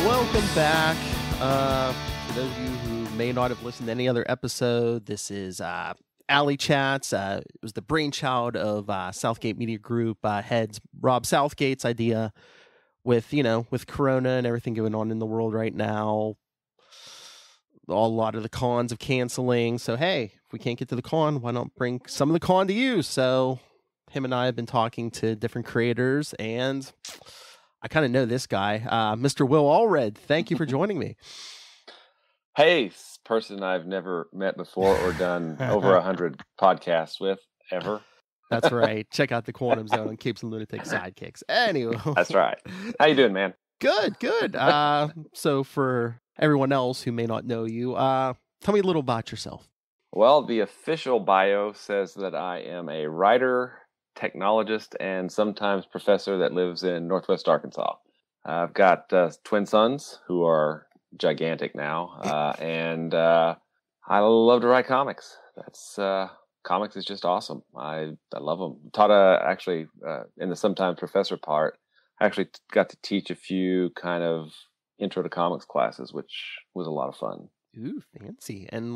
Welcome back. For those of you who may not have listened to any other episode, this is Alley Chats. It was the brainchild of Southgate Media Group heads Rob Southgate's idea with Corona and everything going on in the world right now. A lot of the cons of canceling. So, hey, if we can't get to the con, why not bring some of the con to you? So him and I have been talking to different creators, and I kind of know this guy, Mr. Will Allred. Thank you for joining me. Hey, person I've never met before or done over 100 podcasts with ever. That's right. Check out the Quantum Zone on Capes and Lunatic Sidekicks. Anyway. That's right. How you doing, man? Good. So for everyone else who may not know you, tell me a little about yourself. Well, the official bio says that I am a writer, technologist, and sometimes professor that lives in Northwest Arkansas. I've got twin sons who are gigantic now, and I love to write comics. Comics is just awesome. I love them. Taught actually in the sometimes professor part, I actually got to teach a few kind of intro to comics classes, which was a lot of fun. Ooh, fancy. And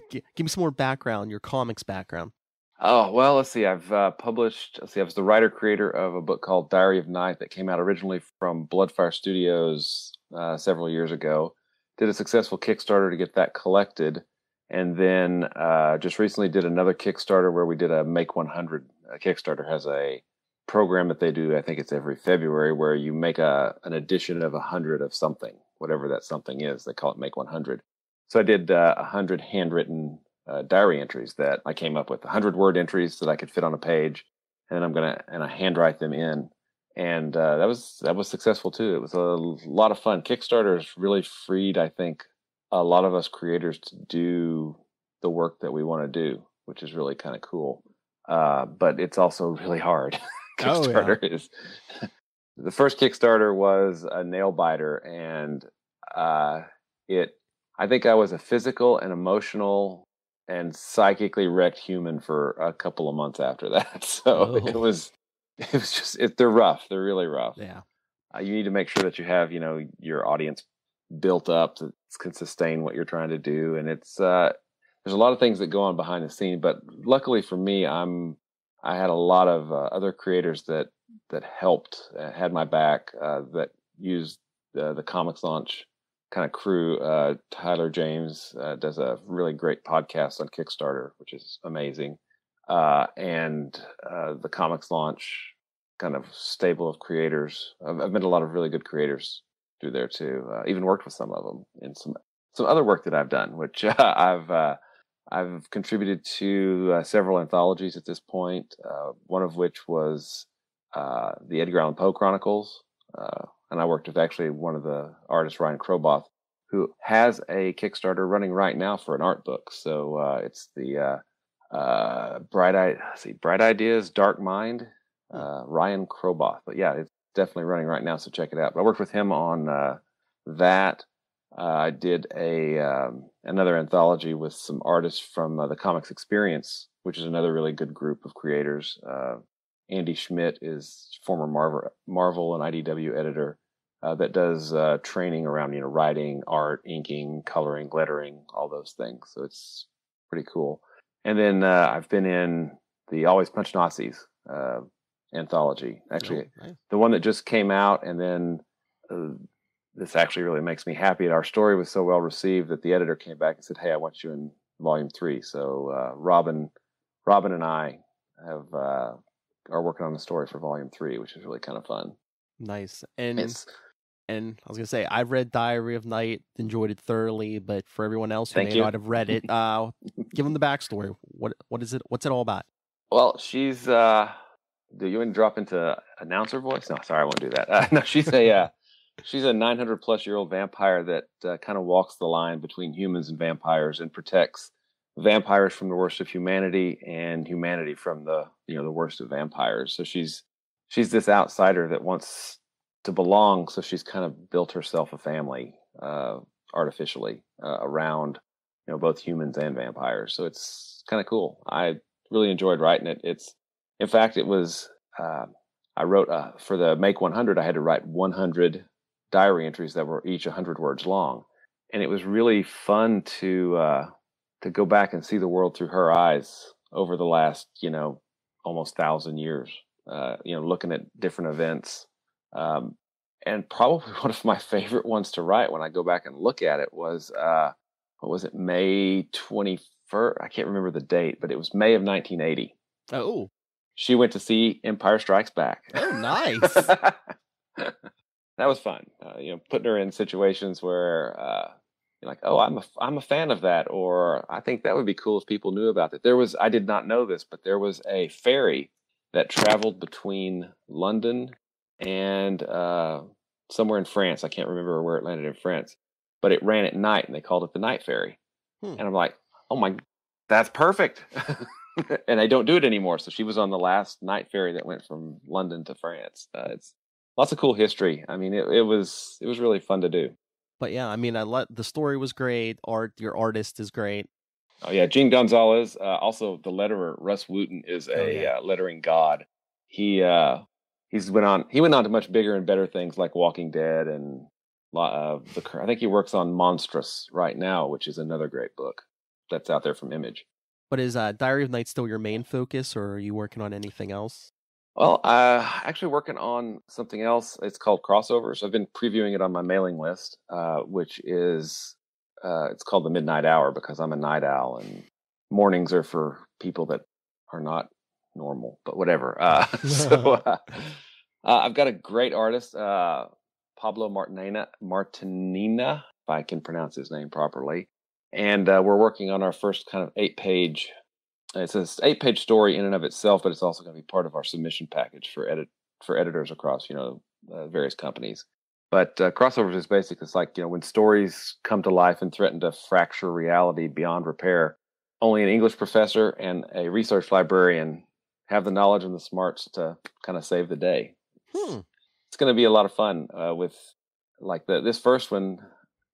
give me some more background, your comics background. Oh, well, let's see. I've published, I was the writer-creator of a book called Diary of Night that came out originally from Bloodfire Studios several years ago. Did a successful Kickstarter to get that collected. And then just recently did another Kickstarter where we did a Make 100. Kickstarter has a program that they do, I think it's every February, where you make an edition of 100 of something, whatever that something is. They call it Make 100. So I did 100 handwritten diary entries that I came up with, 100-word entries that I could fit on a page, and then I handwrite them in, and that was successful too. It was a lot of fun. Kickstarter has really freed, I think, a lot of us creators to do the work that we want to do, which is really kind of cool. But it's also really hard. Kickstarter is the first Kickstarter was a nail biter, and I think I was a physical and emotional and psychically wrecked human for a couple of months after that. So it was just, they're rough. They're really rough. Yeah. You need to make sure that you have, your audience built up that can sustain what you're trying to do. And it's, there's a lot of things that go on behind the scene, but luckily for me, I had a lot of other creators that helped, had my back, that used the Comics Launch kind of crew. Tyler James does a really great podcast on Kickstarter, which is amazing. And the Comics Launch kind of stable of creators. I've met a lot of really good creators through there too. Even worked with some of them in some other work that I've done, which I've contributed to several anthologies at this point. One of which was the Edgar Allan Poe Chronicles. And I worked with actually one of the artists, Ryan Kroboth, who has a Kickstarter running right now for an art book. So it's the Bright Ideas, Dark Mind, Ryan Kroboth. But yeah, it's definitely running right now, so check it out. But I worked with him on that. I did another anthology with some artists from the Comics Experience, which is another really good group of creators. Andy Schmidt is former Marvel and IDW editor that does training around writing, art, inking, coloring, lettering, all those things. So it's pretty cool. And then I've been in the Always Punch Nazis anthology. Actually, nice. The one that just came out, and then this actually really makes me happy. Our story was so well received that the editor came back and said, "Hey, I want you in volume 3." So Robin and I are working on the story for volume 3, which is really kind of fun. Nice. And I was gonna say, I've read Diary of Night, enjoyed it thoroughly, but for everyone else who may not have read it, give them the backstory. What is it? What's it all about? Well, she's do you want to drop into announcer voice? No, sorry, I won't do that. No, she's a 900-plus-year-old vampire that kind of walks the line between humans and vampires and protects vampires from the worst of humanity and humanity from the worst of vampires. So she's she's this outsider that wants to belong, so she's kind of built herself a family artificially around both humans and vampires. So it's kind of cool. I really enjoyed writing it. In fact, it was I wrote for the Make 100. I had to write 100 diary entries that were each 100 words long, and it was really fun to go back and see the world through her eyes over the last almost 1,000 years. Looking at different events. And probably one of my favorite ones to write when I go back and look at it was, what was it, May 21st? I can't remember the date, but it was May of 1980. Oh. She went to see Empire Strikes Back. Oh, nice. That was fun. Putting her in situations where you're like, oh, I'm a fan of that, or I think that would be cool if people knew about it. I did not know this, but there was a ferry that traveled between London and somewhere in France. I can't remember where it landed in France, but it ran at night, and they called it the night ferry. And I'm like, oh my, that's perfect. And they don't do it anymore. So she was on the last night ferry that went from London to France. It's lots of cool history. I mean, it was really fun to do. But yeah, I mean, the story was great. Your artist is great. Oh yeah, Gene Gonzalez. Also, the letterer Russ Wooten is a lettering god. He went on to much bigger and better things like Walking Dead, and I think he works on Monstrous right now, which is another great book that's out there from Image. But is Diary of Night still your main focus, or are you working on anything else? Well, actually working on something else. It's called Crossovers. I've been previewing it on my mailing list, which is it's called the Midnight Hour because I'm a night owl, and mornings are for people that are not normal, but whatever. I've got a great artist, Pablo Martinina, if I can pronounce his name properly. And we're working on our first kind of 8-page. It's an 8-page story in and of itself, but it's also going to be part of our submission package for editors across various companies. But Crossovers is basically, it's like when stories come to life and threaten to fracture reality beyond repair, only an English professor and a research librarian have the knowledge and the smarts to kind of save the day. It's going to be a lot of fun with like this first one.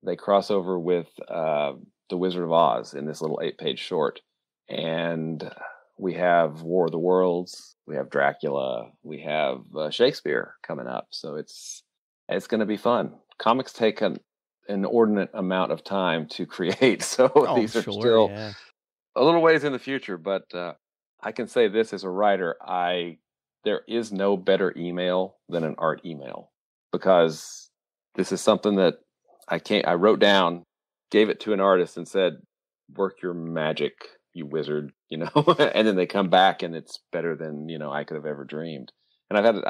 They cross over with The Wizard of Oz in this little 8-page short. And we have War of the Worlds, we have Dracula, we have Shakespeare coming up. So it's going to be fun. Comics take an inordinate amount of time to create. So these are still a little ways in the future. But I can say this as a writer, there is no better email than an art email, because this is something that I wrote down, gave it to an artist and said, work your magic, you wizard, and then they come back and it's better than, I could have ever dreamed. And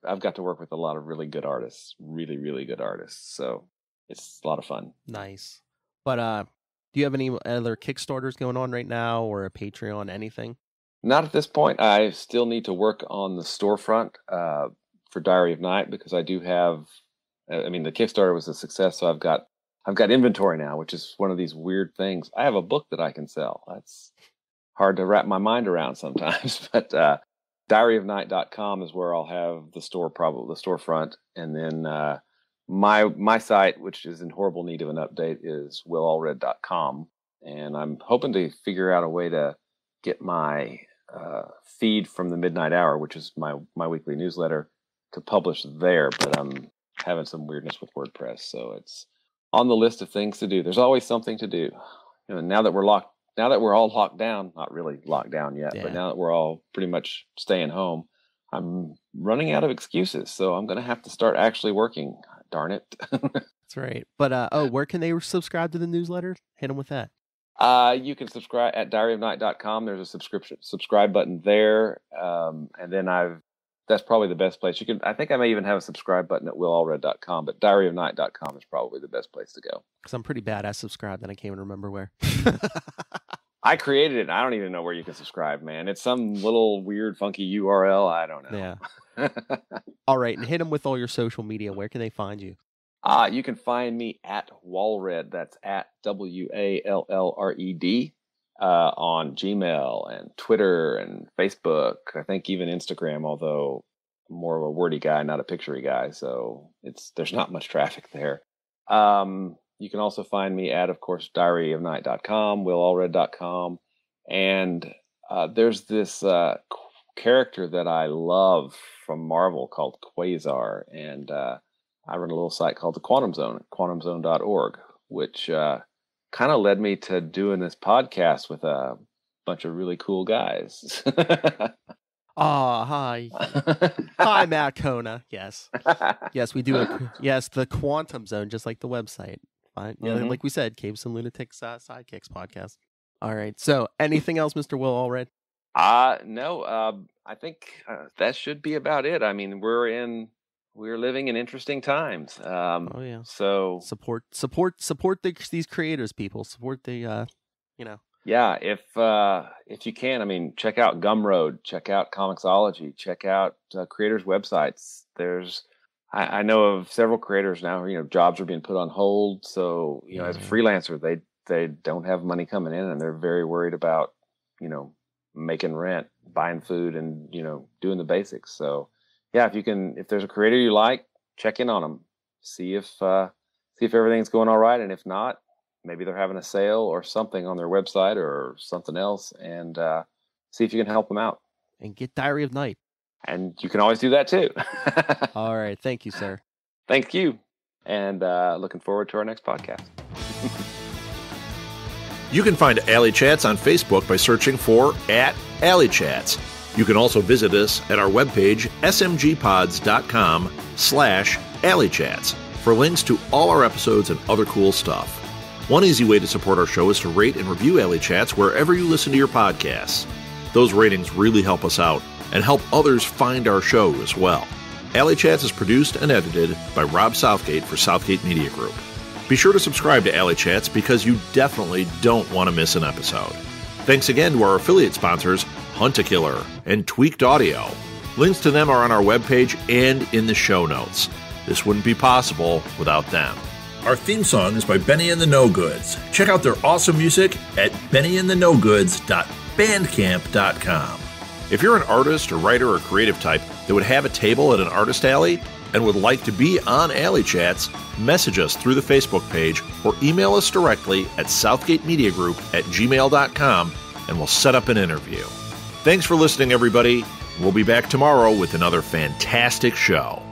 I've got to work with a lot of really good artists, really, really good artists. So it's a lot of fun. Nice. But do you have any other Kickstarters going on right now, or a Patreon, anything? Not at this point. I still need to work on the storefront for Diary of Night, because I do have, the Kickstarter was a success. So I've got inventory now, which is one of these weird things. I have a book that I can sell. That's hard to wrap my mind around sometimes. But diaryofnight.com is where I'll have the storefront. And then my site, which is in horrible need of an update, is willallred.com. And I'm hoping to figure out a way to get my feed from the Midnight Hour, which is my weekly newsletter, to publish there. But I'm having some weirdness with WordPress. So it's on the list of things to do. There's always something to do. Now that we're all locked down, not really locked down yet, but now that we're all pretty much staying home, I'm running out of excuses. So I'm going to have to start actually working. Darn it. That's right. But where can they subscribe to the newsletter? Hit them with that. You can subscribe at diaryofnight.com. There's a subscribe button there. And then that's probably the best place. I think I may even have a subscribe button at willallred.com, but diaryofnight.com is probably the best place to go. Because I'm pretty bad at subscribe, and I can't even remember where. I created it. I don't even know where you can subscribe, man. It's some little weird, funky URL. I don't know. Yeah. All right. And hit them with all your social media. Where can they find you? You can find me at Wallred. That's at WALLRED on Gmail and Twitter and Facebook. I think even Instagram, although more of a wordy guy, not a picturey guy. So there's not much traffic there. You can also find me at, of course, diaryofnight.com, willallred.com. And there's this character that I love from Marvel called Quasar. And I run a little site called the Quantum Zone at quantumzone.org, which kind of led me to doing this podcast with a bunch of really cool guys. Hi. Hi, Matt Kona. Yes. Yes, we do. The Quantum Zone, just like the website. Fine. Yeah, like we said, Caves and Lunatics Sidekicks podcast. All right. So anything else, Mr. Will Allred? No, I think that should be about it. I mean, we're living in interesting times. Oh yeah. So support these creators, people. Support the, Yeah, if you can, I mean, check out Gumroad, check out Comixology, check out creators' websites. I know of several creators now who, jobs are being put on hold. So, as a freelancer, they don't have money coming in, and they're very worried about, making rent, buying food, and, doing the basics. So, yeah, if there's a creator you like, check in on them, see if everything's going all right, and if not, maybe they're having a sale or something on their website or something else, and see if you can help them out. And get Diary of Night. And you can always do that too. All right. Thank you, sir. Thank you. And looking forward to our next podcast. You can find Alley Chats on Facebook by searching for @AlleyChats. You can also visit us at our webpage, smgpods.com/AlleyChats, for links to all our episodes and other cool stuff. One easy way to support our show is to rate and review Alley Chats wherever you listen to your podcasts. Those ratings really help us out and help others find our show as well. Alley Chats is produced and edited by Rob Southgate for Southgate Media Group. Be sure to subscribe to Alley Chats because you definitely don't want to miss an episode. Thanks again to our affiliate sponsors, Hunt-A-Killer and Tweaked Audio. Links to them are on our webpage and in the show notes. This wouldn't be possible without them. Our theme song is by Benny and the No Goods. Check out their awesome music at bennyandthenogoods.bandcamp.com. If you're an artist or writer or creative type that would have a table at an artist alley and would like to be on Alley Chats, message us through the Facebook page or email us directly at southgatemediagroup@gmail.com and we'll set up an interview. Thanks for listening, everybody. We'll be back tomorrow with another fantastic show.